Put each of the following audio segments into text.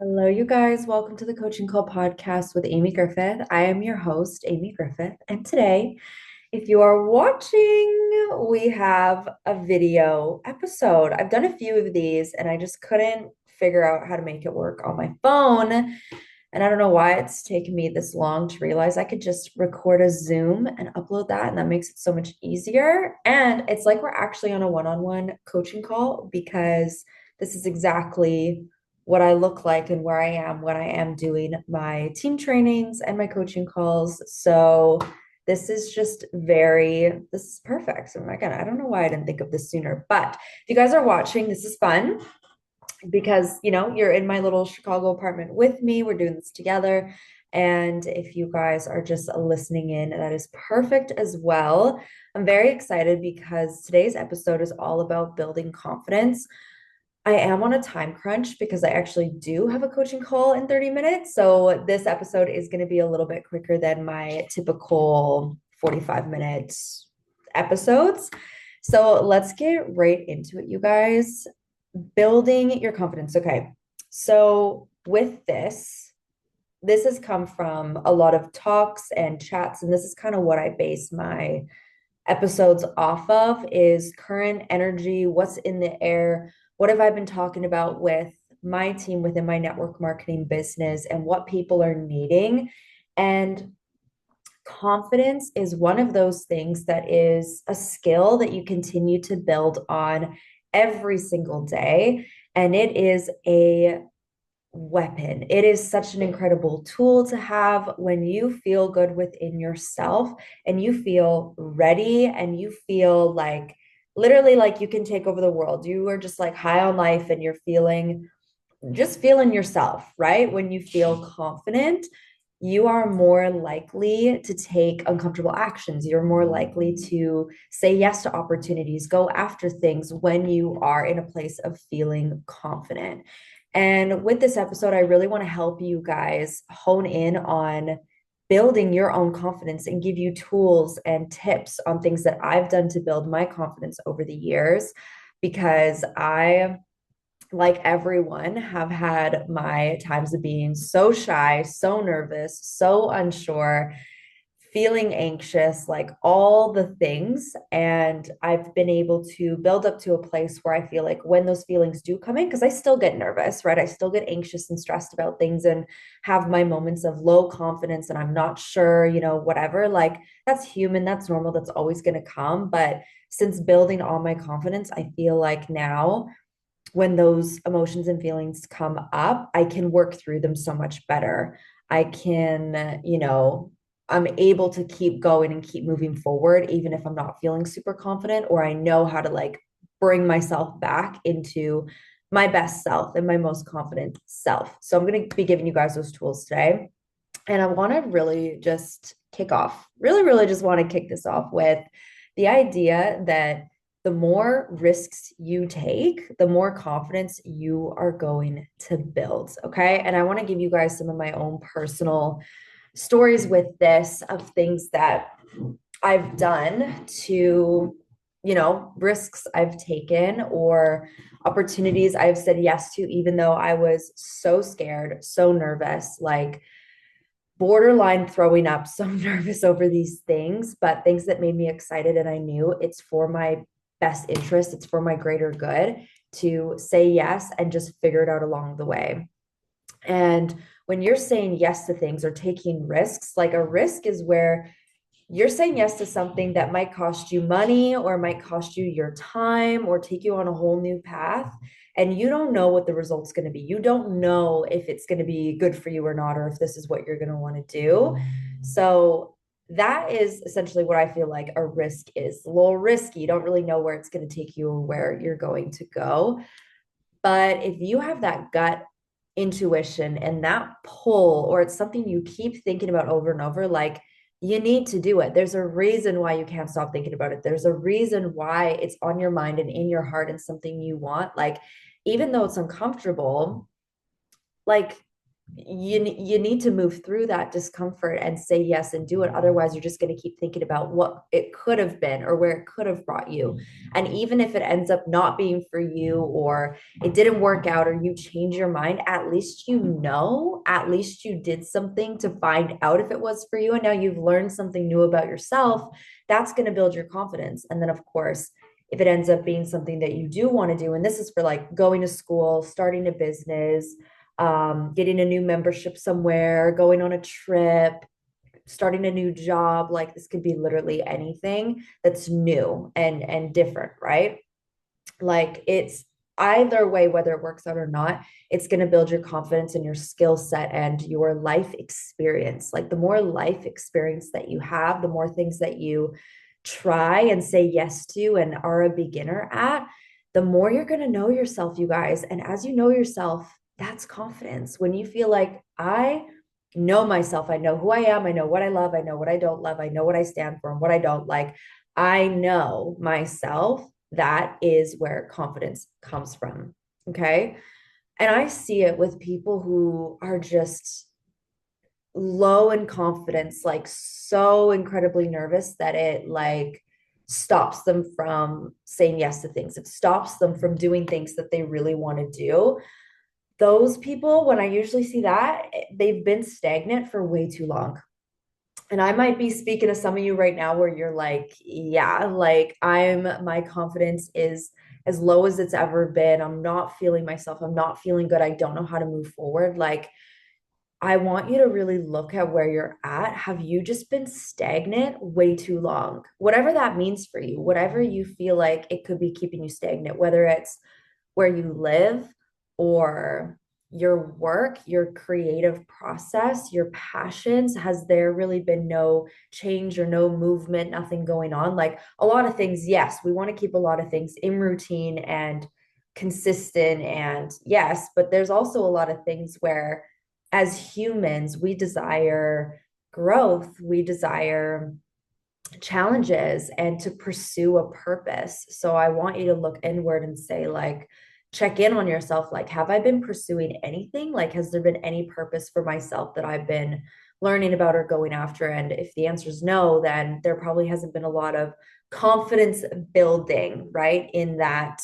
Hello, you guys. Welcome to the Coaching Call podcast with Amy Griffith. I am your host, Amy Griffith. And today, if you are watching, we have a video episode. I've done a few of these and I just couldn't figure out how to make it work on my phone. And I don't know why it's taken me this long to realize I could just record a Zoom and upload that. And that makes it so much easier. And it's like we're actually on a one-on-one coaching call because this is exactly what I look like and where I am when I am doing my team trainings and my coaching calls. So this is perfect. Oh my God, I don't know why I didn't think of this sooner. But if you guys are watching, this is fun because, you're in my little Chicago apartment with me. We're doing this together. And if you guys are just listening in, that is perfect as well. I'm very excited because today's episode is all about building confidence. I am on a time crunch because I actually do have a coaching call in 30 minutes. So this episode is going to be a little bit quicker than my typical 45-minute episodes. So let's get right into it, you guys. Building your confidence. Okay. So with this has come from a lot of talks and chats, and this is kind of what I base my episodes off of is current energy, what's in the air, what have I been talking about with my team within my network marketing business and what people are needing. And confidence is one of those things that is a skill that you continue to build on every single day. And it is a weapon. It is such an incredible tool to have when you feel good within yourself and you feel ready and you feel like literally like you can take over the world. You are just like high on life and you're feeling yourself, right? When you feel confident, you are more likely to take uncomfortable actions. You're more likely to say yes to opportunities, go after things when you are in a place of feeling confident. And with this episode, I really want to help you guys hone in on building your own confidence and give you tools and tips on things that I've done to build my confidence over the years because I, like everyone, have had my times of being so shy, so nervous, so unsure, feeling anxious, like all the things. And I've been able to build up to a place where I feel like when those feelings do come in, because I still get nervous, right? I still get anxious and stressed about things and have my moments of low confidence and I'm not sure, whatever. Like that's human, that's normal, that's always going to come. But since building all my confidence, I feel like now when those emotions and feelings come up, I can work through them so much better. I can, I'm able to keep going and keep moving forward, even if I'm not feeling super confident, or I know how to like bring myself back into my best self and my most confident self. So I'm going to be giving you guys those tools today. And I want to really just kick off, really just want to kick this off with the idea that the more risks you take, the more confidence you are going to build. Okay. And I want to give you guys some of my own personal stories with this of things that I've done to, risks I've taken or opportunities I've said yes to, even though I was so scared, so nervous, like borderline throwing up, so nervous over these things, but things that made me excited. And I knew it's for my best interest, it's for my greater good to say yes and just figure it out along the way. And when you're saying yes to things or taking risks, like a risk is where you're saying yes to something that might cost you money or might cost you your time or take you on a whole new path. And you don't know what the result's going to be. You don't know if it's going to be good for you or not, or if this is what you're going to want to do. So that is essentially what I feel like a risk is. A little risky. You don't really know where it's going to take you or where you're going to go. But if you have that gut intuition and that pull, or it's something you keep thinking about over and over, like you need to do it. There's a reason why you can't stop thinking about it. There's a reason why it's on your mind and in your heart and something you want. Like, even though it's uncomfortable, like you need to move through that discomfort and say yes and do it. Otherwise, you're just going to keep thinking about what it could have been or where it could have brought you. And even if it ends up not being for you, or it didn't work out, or you change your mind, at least you know, at least you did something to find out if it was for you. And now you've learned something new about yourself. That's going to build your confidence. And then, of course, if it ends up being something that you do want to do, and this is for like going to school, starting a business, getting a new membership somewhere, going on a trip, starting a new job, like this could be literally anything that's new and different, right? Like it's either way, whether it works out or not, it's going to build your confidence and your skill set and your life experience. Like the more life experience that you have, the more things that you try and say yes to and are a beginner at, the more you're going to know yourself, you guys. And as you know yourself, that's confidence. When you feel like, I know myself, I know who I am, I know what I love, I know what I don't love, I know what I stand for and what I don't like, I know myself, that is where confidence comes from. Okay. And I see it with people who are just low in confidence, like so incredibly nervous that it like stops them from saying yes to things. It stops them from doing things that they really want to do. Those people, when I usually see that, they've been stagnant for way too long. And I might be speaking to some of you right now where you're like, yeah, like my confidence is as low as it's ever been. I'm not feeling myself. I'm not feeling good. I don't know how to move forward. Like, I want you to really look at where you're at. Have you just been stagnant way too long? Whatever that means for you, whatever you feel like it could be keeping you stagnant, whether it's where you live or your work, your creative process, your passions, has there really been no change or no movement, nothing going on? Like a lot of things, yes, we want to keep a lot of things in routine and consistent. And yes, but there's also a lot of things where as humans, we desire growth, we desire challenges and to pursue a purpose. So I want you to look inward and say, like, check in on yourself. Like, have I been pursuing anything? Like, has there been any purpose for myself that I've been learning about or going after? And if the answer is no, then there probably hasn't been a lot of confidence building, right? In that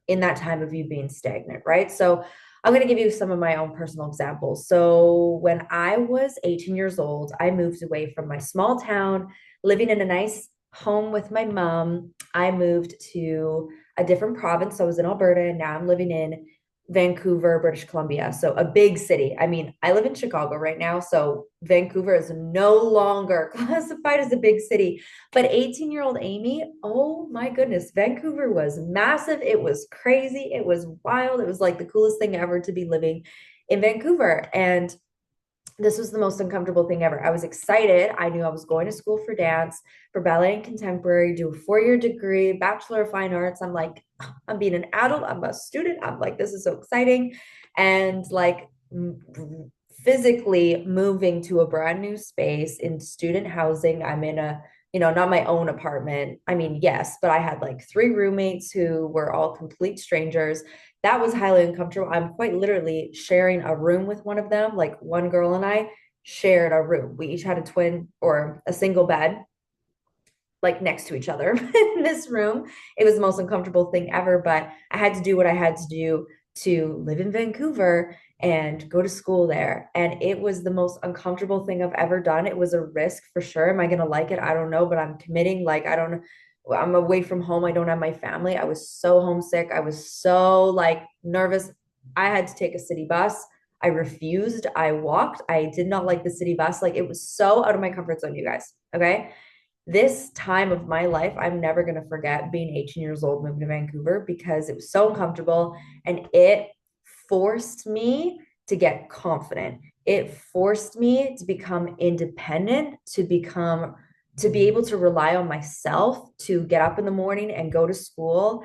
time of you being stagnant, right? So I'm going to give you some of my own personal examples. So when I was 18 years old, I moved away from my small town, living in a nice home with my mom. I moved to a different province. So I was in Alberta and now I'm living in Vancouver, British Columbia. So a big city. I mean, I live in Chicago right now. So Vancouver is no longer classified as a big city. But 18-year-old Amy, oh my goodness, Vancouver was massive. It was crazy. It was wild. It was like the coolest thing ever to be living in Vancouver. And this was the most uncomfortable thing ever. I was excited. I knew I was going to school for dance, for ballet and contemporary, do a 4-year degree, Bachelor of Fine Arts. I'm like, I'm being an adult. I'm a student. I'm like, this is so exciting. And like physically moving to a brand new space in student housing. I'm in a, not my own apartment. I mean, yes, but I had like 3 roommates who were all complete strangers. That was highly uncomfortable. I'm quite literally sharing a room with one of them. Like one girl and I shared a room. We each had a twin or a single bed, like next to each other in this room. It was the most uncomfortable thing ever, but I had to do what I had to do to live in Vancouver and go to school there. And it was the most uncomfortable thing I've ever done. It was a risk for sure. Am I going to like it? I don't know, but I'm committing. Like, I don't know. I'm away from home. I don't have my family. I was so homesick. I was so like nervous. I had to take a city bus. I refused. I walked. I did not like the city bus. Like it was so out of my comfort zone, you guys. Okay. This time of my life, I'm never going to forget being 18 years old, moving to Vancouver because it was so uncomfortable and it forced me to get confident. It forced me to become independent, to be able to rely on myself, to get up in the morning and go to school,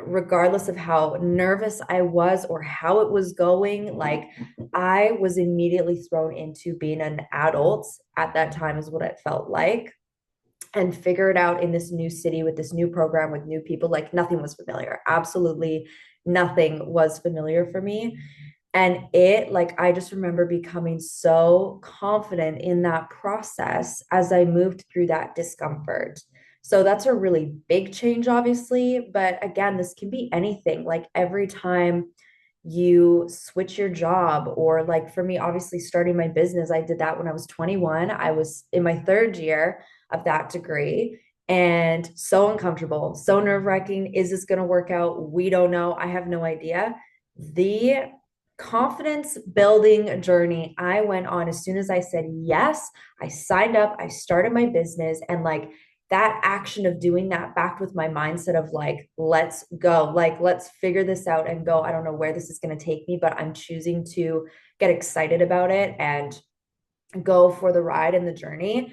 regardless of how nervous I was or how it was going. Like I was immediately thrown into being an adult at that time, is what it felt like, and figure it out in this new city with this new program with new people. Like nothing was familiar. Absolutely nothing was familiar for me. And it, like, I just remember becoming so confident in that process as I moved through that discomfort. So that's a really big change, obviously. But again, this can be anything. Like every time you switch your job, or like for me, obviously starting my business, I did that when I was 21. I was in my third year of that degree and so uncomfortable, so nerve-wracking. Is this going to work out? We don't know. I have no idea. The confidence building journey I went on as soon as I said yes, I signed up, I started my business, and like that action of doing that backed with my mindset of like, let's go, like, let's figure this out and go. I don't know where this is going to take me, but I'm choosing to get excited about it and go for the ride and the journey.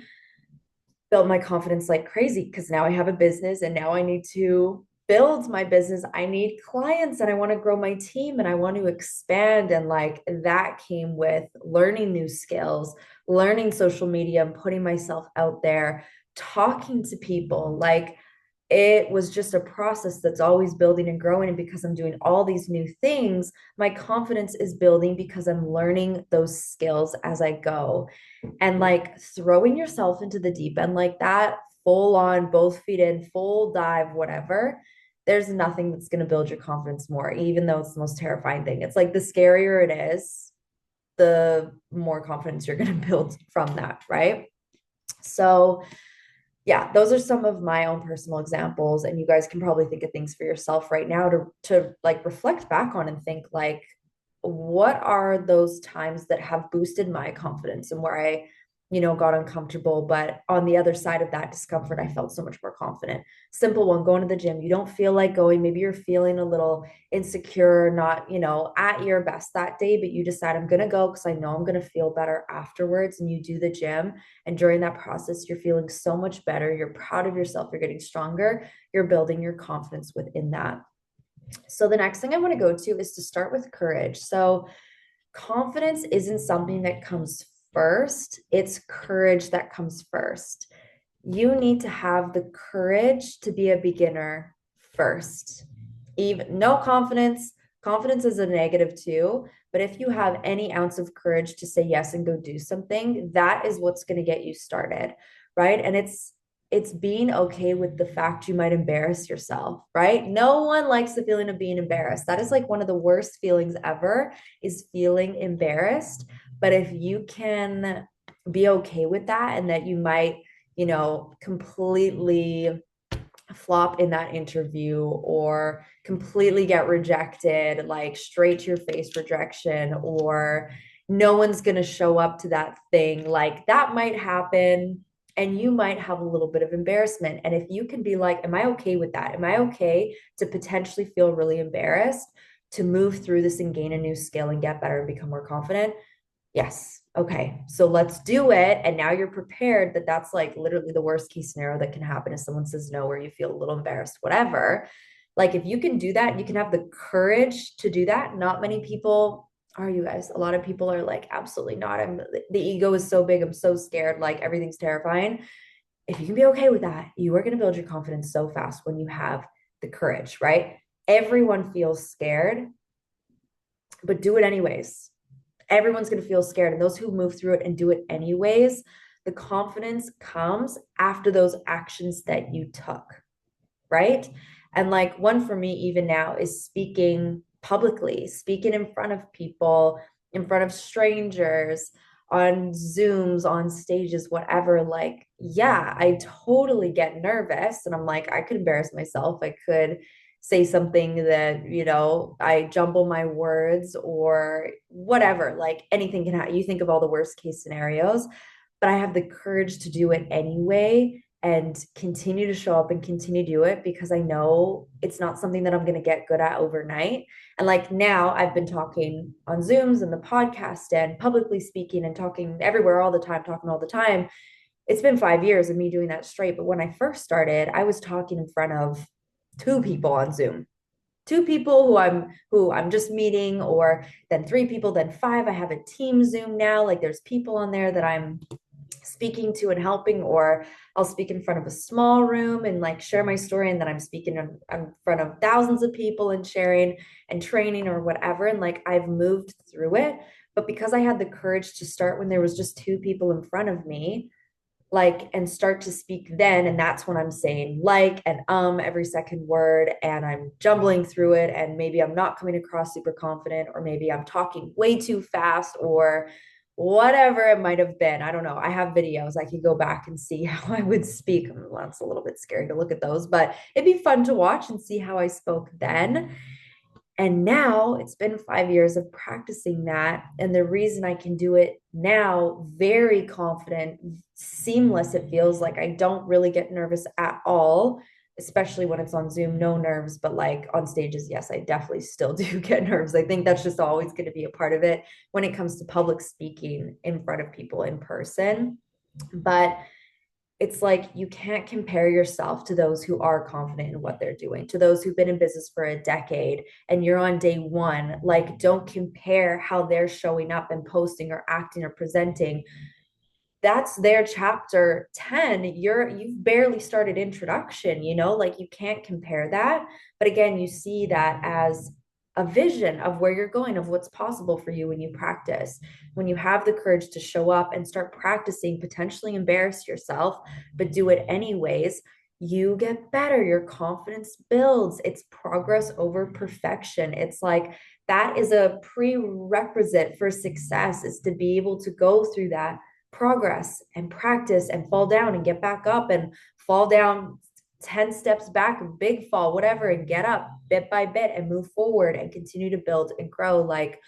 Built my confidence like crazy because now I have a business and now I need to build my business. I need clients and I want to grow my team and I want to expand. And like that came with learning new skills, learning social media and putting myself out there, talking to people. Like it was just a process that's always building and growing. And because I'm doing all these new things, my confidence is building because I'm learning those skills as I go. And like throwing yourself into the deep end like that, full on, both feet in, full dive, whatever, there's nothing that's going to build your confidence more, even though it's the most terrifying thing. It's like the scarier it is, the more confidence you're going to build from that, right? So, yeah, those are some of my own personal examples. And you guys can probably think of things for yourself right now to like reflect back on and think like, what are those times that have boosted my confidence and where I, got uncomfortable, but on the other side of that discomfort, I felt so much more confident. Simple one, going to the gym. You don't feel like going, maybe you're feeling a little insecure, not, at your best that day, but you decide I'm going to go because I know I'm going to feel better afterwards. And you do the gym. And during that process, you're feeling so much better. You're proud of yourself. You're getting stronger. You're building your confidence within that. So the next thing I want to go to is to start with courage. So confidence isn't something that comes first, it's courage that comes first. You need to have the courage to be a beginner first. Even no confidence, confidence is a negative too, but if you have any ounce of courage to say yes and go do something, that is what's going to get you started, right? And it's being okay with the fact you might embarrass yourself, right? No one likes the feeling of being embarrassed. That is like one of the worst feelings ever, is feeling embarrassed. But if you can be okay with that, and that you might, completely flop in that interview or completely get rejected, like straight to your face rejection, or no one's going to show up to that thing, like that might happen. And you might have a little bit of embarrassment. And if you can be like, am I okay with that? Am I okay to potentially feel really embarrassed to move through this and gain a new skill and get better and become more confident? Yes. Okay. So let's do it. And now you're prepared that that's like literally the worst case scenario that can happen is someone says no, or you feel a little embarrassed, whatever. Like if you can do that, you can have the courage to do that. Not many people are, you guys. A lot of people are like, absolutely not. The ego is so big. I'm so scared. Like everything's terrifying. If you can be okay with that, you are going to build your confidence so fast when you have the courage, right? Everyone feels scared, but do it anyways. Everyone's going to feel scared. And those who move through it and do it anyways, the confidence comes after those actions that you took, right? And like one for me, even now, is speaking publicly, speaking in front of people, in front of strangers, on Zooms, on stages, whatever. Like, yeah, I totally get nervous. And I'm like, I could embarrass myself. I could say something that, I jumble my words or whatever. Like anything can happen. You think of all the worst case scenarios, but I have the courage to do it anyway and continue to show up and continue to do it because I know it's not something that I'm going to get good at overnight. And like now I've been talking on Zooms and the podcast and publicly speaking and talking everywhere all the time, talking all the time. It's been 5 years of me doing that straight. But when I first started, I was talking in front of two people on Zoom, two people who I'm just meeting, or then three people, then five. I have a team Zoom now. Like there's people on there that I'm speaking to and helping, or I'll speak in front of a small room and like share my story, and then I'm speaking in front of thousands of people and sharing and training or whatever. And like I've moved through it, but because I had the courage to start when there was just two people in front of me, like, and start to speak then, and that's when I'm saying like and every second word, and I'm jumbling through it, and maybe I'm not coming across super confident, or maybe I'm talking way too fast, or whatever it might have been. I don't know. I have videos. I could go back and see how I would speak. Well, it's a little bit scary to look at those, but it'd be fun to watch and see how I spoke then. And now it's been 5 years of practicing that. And the reason I can do it now, very confident, seamless, it feels like I don't really get nervous at all, especially when it's on Zoom, no nerves. But like on stages, yes, I definitely still do get nerves. I think that's just always going to be a part of it when it comes to public speaking in front of people in person. But it's like you can't compare yourself to those who are confident in what they're doing, to those who've been in business for a decade and you're on day one. Like, don't compare how they're showing up and posting or acting or presenting. That's their chapter 10. You've barely started introduction, like you can't compare that. But again, you see that as a vision of where you're going, of what's possible for you when you practice, when you have the courage to show up and start practicing, potentially embarrass yourself, but do it anyways. You get better, your confidence builds. It's progress over perfection. It's like that is a prerequisite for success, is to be able to go through that progress and practice and fall down and get back up and fall down 10 steps back, big fall, whatever, and get up bit by bit and move forward and continue to build and grow. Like,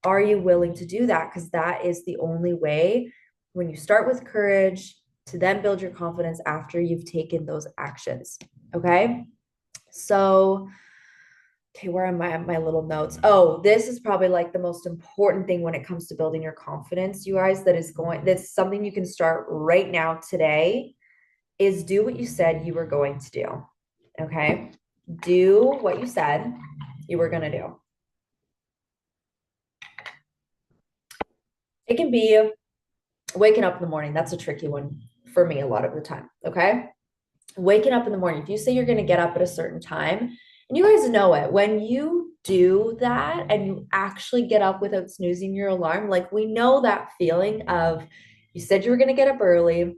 are you willing to do that? Because that is the only way, when you start with courage, to then build your confidence after you've taken those actions. Okay. So, okay, where am I at my little notes? Oh, this is probably like the most important thing when it comes to building your confidence, you guys. That's something you can start right now today, is do what you said you were going to do. Okay. Do what you said you were going to do. It can be waking up in the morning. That's a tricky one for me a lot of the time. Okay. Waking up in the morning. If you say you're going to get up at a certain time, and you guys know it, when you do that and you actually get up without snoozing your alarm, like we know that feeling of you said you were going to get up early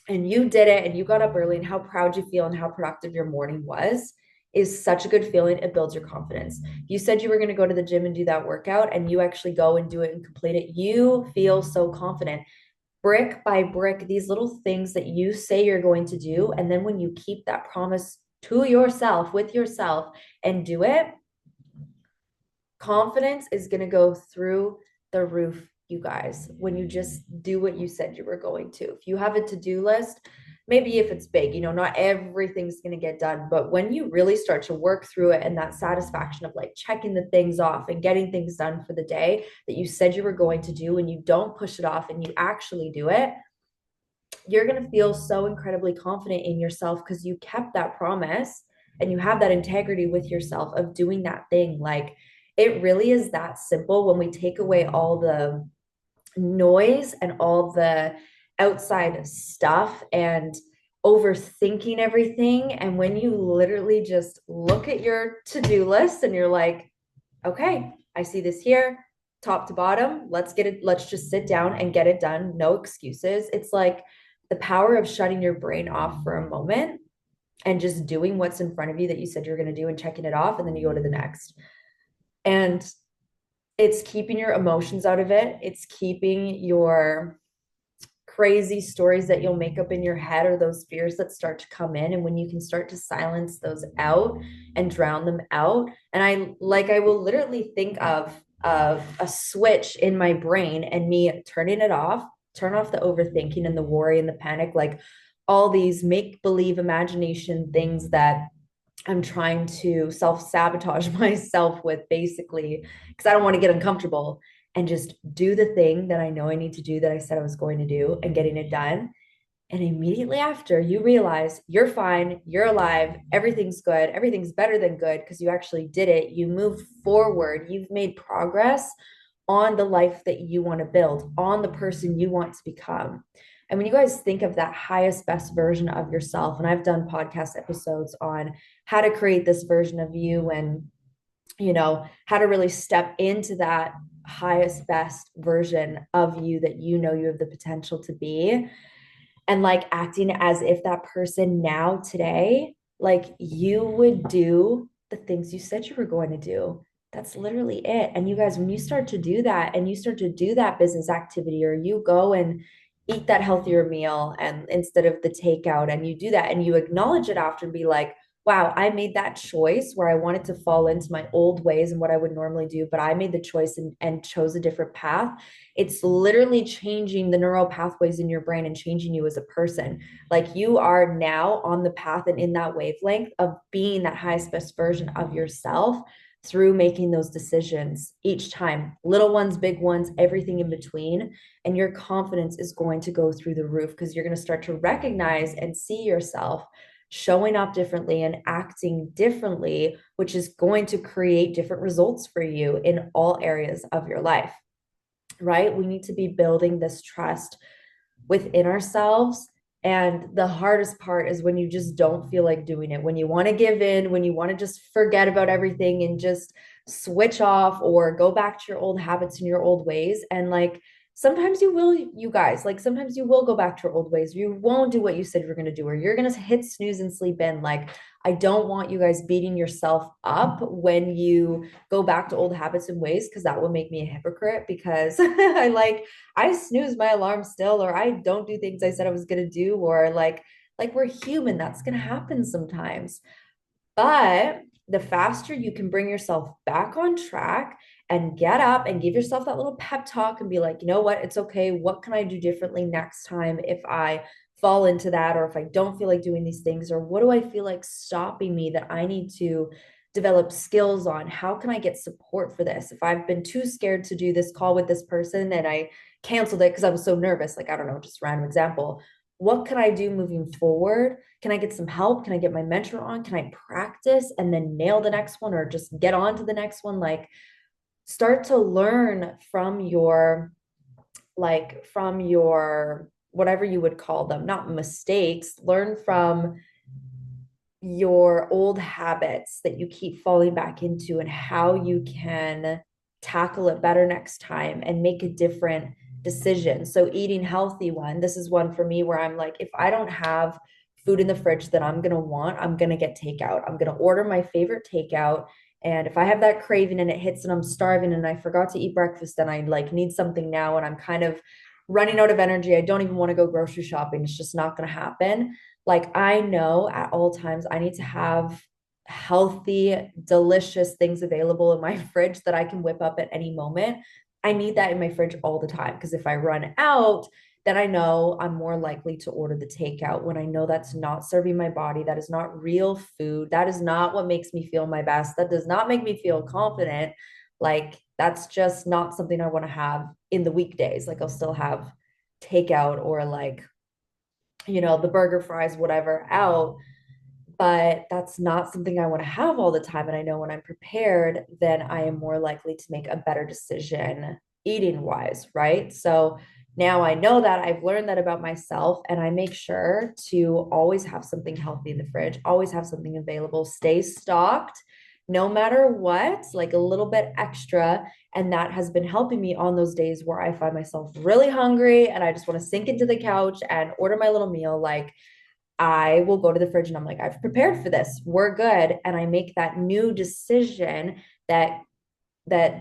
and you did it and you got up early, and how proud you feel and how productive your morning was is such a good feeling. It builds your confidence. You said you were going to go to the gym and do that workout, and you actually go and do it and complete it. You feel so confident. Brick by brick, these little things that you say you're going to do. And then when you keep that promise to yourself, with yourself, and do it, confidence is going to go through the roof, you guys, when you just do what you said you were going to. If you have a to-do list, maybe if it's big, not everything's going to get done, but when you really start to work through it, and that satisfaction of like checking the things off and getting things done for the day that you said you were going to do, and you don't push it off and you actually do it, you're going to feel so incredibly confident in yourself because you kept that promise and you have that integrity with yourself of doing that thing. Like, it really is that simple when we take away all the noise and all the outside stuff and overthinking everything. And when you literally just look at your to-do list and you're like, okay, I see this here, top to bottom. Let's get it. Let's just sit down and get it done. No excuses. It's like the power of shutting your brain off for a moment and just doing what's in front of you that you said you're going to do and checking it off. And then you go to the next. And it's keeping your emotions out of it. It's keeping your crazy stories that you'll make up in your head, or those fears that start to come in. And when you can start to silence those out and drown them out. And I will literally think of a switch in my brain and me turning it off, turn off the overthinking and the worry and the panic, like all these make believe imagination things that I'm trying to self-sabotage myself with, basically, because I don't want to get uncomfortable, and just do the thing that I know I need to do, that I said I was going to do, and getting it done. And immediately after, you realize you're fine, you're alive, everything's good, everything's better than good, because you actually did it. You moved forward, you've made progress on the life that you want to build, on the person you want to become. And when you guys think of that highest, best version of yourself, and I've done podcast episodes on how to create this version of you and, how to really step into that highest, best version of you that you know you have the potential to be, and like acting as if that person now today, like you would do the things you said you were going to do. That's literally it. And you guys, when you start to do that and you start to do that business activity, or you go and eat that healthier meal and instead of the takeout, and you do that and you acknowledge it after and be like, wow, I made that choice where I wanted to fall into my old ways and what I would normally do, but I made the choice and chose a different path. It's literally changing the neural pathways in your brain and changing you as a person. Like you are now on the path and in that wavelength of being that highest best version of yourself through making those decisions each time, little ones, big ones, everything in between. And your confidence is going to go through the roof because you're going to start to recognize and see yourself showing up differently and acting differently, which is going to create different results for you in all areas of your life, right? We need to be building this trust within ourselves. And the hardest part is when you just don't feel like doing it, when you want to give in, when you want to just forget about everything and just switch off or go back to your old habits and your old ways. And like, sometimes you will, you guys, like sometimes you will go back to your old ways. You won't do what you said you're going to do, or you're going to hit snooze and sleep in. Like, I don't want you guys beating yourself up when you go back to old habits and ways, because that will make me a hypocrite, because I snooze my alarm still, or I don't do things I said I was going to do, or like we're human. That's going to happen sometimes. But the faster you can bring yourself back on track and get up and give yourself that little pep talk and be like, you know what, it's okay. What can I do differently next time if I fall into that, or if I don't feel like doing these things, or what do I feel like stopping me that I need to develop skills on? How can I get support for this? If I've been too scared to do this call with this person and I canceled it because I was so nervous, like, I don't know, just random example. What can I do moving forward? Can I get some help? Can I get my mentor on? Can I practice and then nail the next one, or just get on to the next one? Like, start to learn from your, whatever you would call them, not mistakes, learn from your old habits that you keep falling back into and how you can tackle it better next time and make a different decision. So eating healthy, one, this is one for me where I'm like, if I don't have food in the fridge that I'm going to want, I'm going to get takeout. I'm going to order my favorite takeout. And if I have that craving and it hits and I'm starving and I forgot to eat breakfast and I like need something now and I'm kind of running out of energy, I don't even want to go grocery shopping. It's just not going to happen. Like, I know at all times I need to have healthy, delicious things available in my fridge that I can whip up at any moment. I need that in my fridge all the time, because if I run out, then I know I'm more likely to order the takeout when I know that's not serving my body. That is not real food. That is not what makes me feel my best. That does not make me feel confident. Like, that's just not something I want to have in the weekdays. Like, I'll still have takeout or like, the burger, fries, whatever out, but that's not something I want to have all the time. And I know when I'm prepared, then I am more likely to make a better decision eating wise, right? So now I know that, I've learned that about myself, and I make sure to always have something healthy in the fridge, always have something available, stay stocked no matter what, like a little bit extra. And that has been helping me on those days where I find myself really hungry and I just want to sink into the couch and order my little meal. Like, I will go to the fridge and I'm like, I've prepared for this. We're good. And I make that new decision that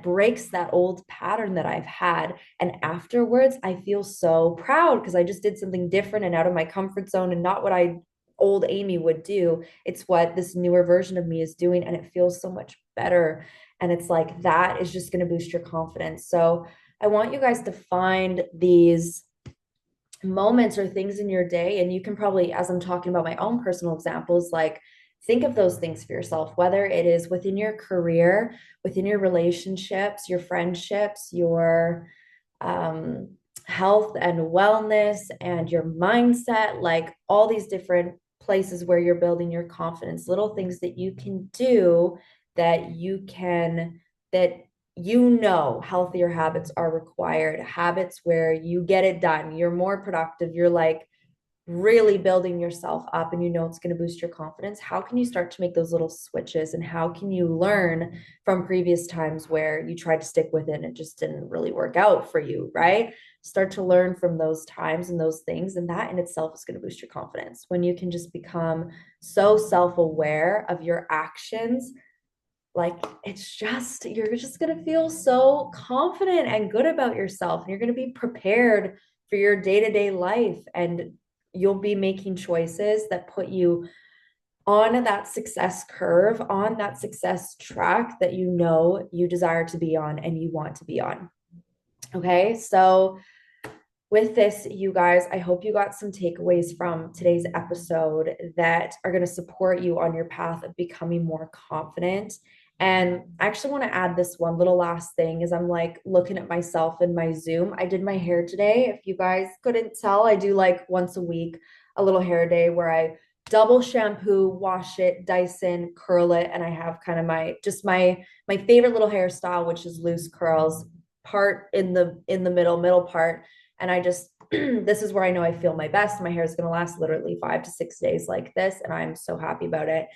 breaks that old pattern that I've had. And afterwards, I feel so proud because I just did something different and out of my comfort zone, and not what old Amy would do. It's what this newer version of me is doing. And it feels so much better. And it's like, that is just going to boost your confidence. So I want you guys to find these moments or things in your day. And you can probably, as I'm talking about my own personal examples, like, think of those things for yourself, whether it is within your career, within your relationships, your friendships, your health and wellness, and your mindset, like all these different places where you're building your confidence, little things that you can do that healthier habits are required, habits where you get it done, you're more productive, you're like really building yourself up, and it's going to boost your confidence. How can you start to make those little switches, and how can you learn from previous times where you tried to stick with it and it just didn't really work out for you, right? Start to learn from those times and those things, and that in itself is going to boost your confidence when you can just become so self-aware of your actions. Like, it's just, you're just going to feel so confident and good about yourself, and you're going to be prepared for your day-to-day life, and you'll be making choices that put you on that success curve, on that success track that you desire to be on and you want to be on. Okay, so with this, you guys, I hope you got some takeaways from today's episode that are going to support you on your path of becoming more confident. And I actually want to add this one little last thing is I'm like looking at myself in my Zoom. I did my hair today. If you guys couldn't tell, I do like once a week a little hair day where I double shampoo, wash it, Dyson, curl it, and I have kind of my favorite little hairstyle, which is loose curls, part in the middle part, and I just, this is where I know I feel my best. My hair is going to last literally 5 to 6 days like this. And I'm so happy about it.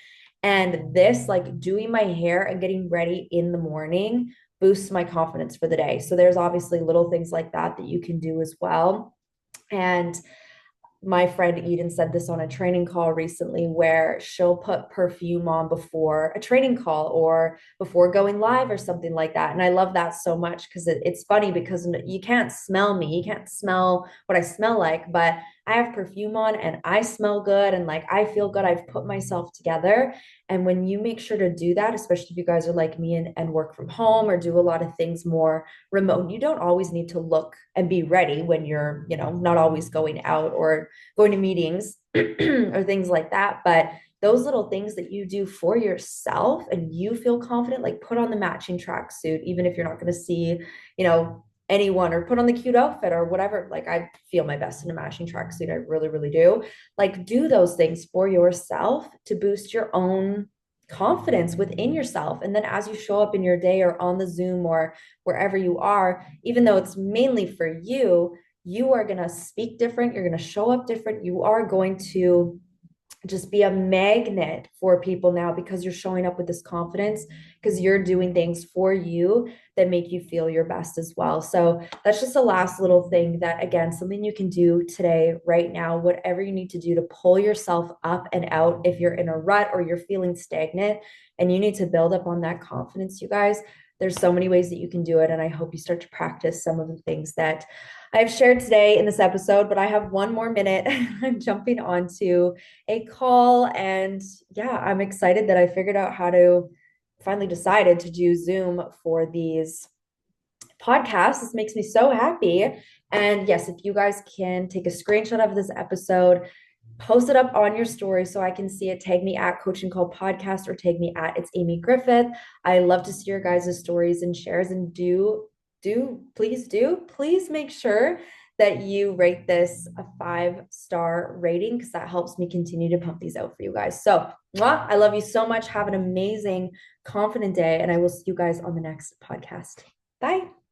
And this, like doing my hair and getting ready in the morning, boosts my confidence for the day. So there's obviously little things like that that you can do as well. And my friend Eden said this on a training call recently where she'll put perfume on before a training call or before going live or something like that. And I love that so much because it's funny because you can't smell me. You can't smell what I smell like, but I have perfume on and I smell good and like I feel good. I've put myself together. And when you make sure to do that, especially if you guys are like me and work from home or do a lot of things more remote, you don't always need to look and be ready when you're, not always going out or going to meetings or things like that. But those little things that you do for yourself and you feel confident, like put on the matching tracksuit, even if you're not going to see, anyone, or put on the cute outfit or whatever. Like, I feel my best in a matching tracksuit. I really, really do. Like, do those things for yourself to boost your own confidence within yourself. And then as you show up in your day or on the Zoom or wherever you are, even though it's mainly for you, you are going to speak different. You're going to show up different. You are going to just be a magnet for people now because you're showing up with this confidence, because you're doing things for you that make you feel your best as well. So that's just a last little thing that, again, something you can do today, right now, whatever you need to do to pull yourself up and out if you're in a rut or you're feeling stagnant and you need to build up on that confidence, you guys. There's so many ways that you can do it. And I hope you start to practice some of the things that I've shared today in this episode, but I have one more minute. I'm jumping onto a call. And yeah, I'm excited that I figured out how to finally decided to do Zoom for these podcasts. This makes me so happy. And yes, if you guys can take a screenshot of this episode, post it up on your story so I can see it. Tag me at Coaching Call Podcast or tag me at It's Amy Griffith. I love to see your guys' stories and shares, and please make sure that you rate this a 5-star rating because that helps me continue to pump these out for you guys. So I love you so much. Have an amazing, confident day, and I will see you guys on the next podcast. Bye.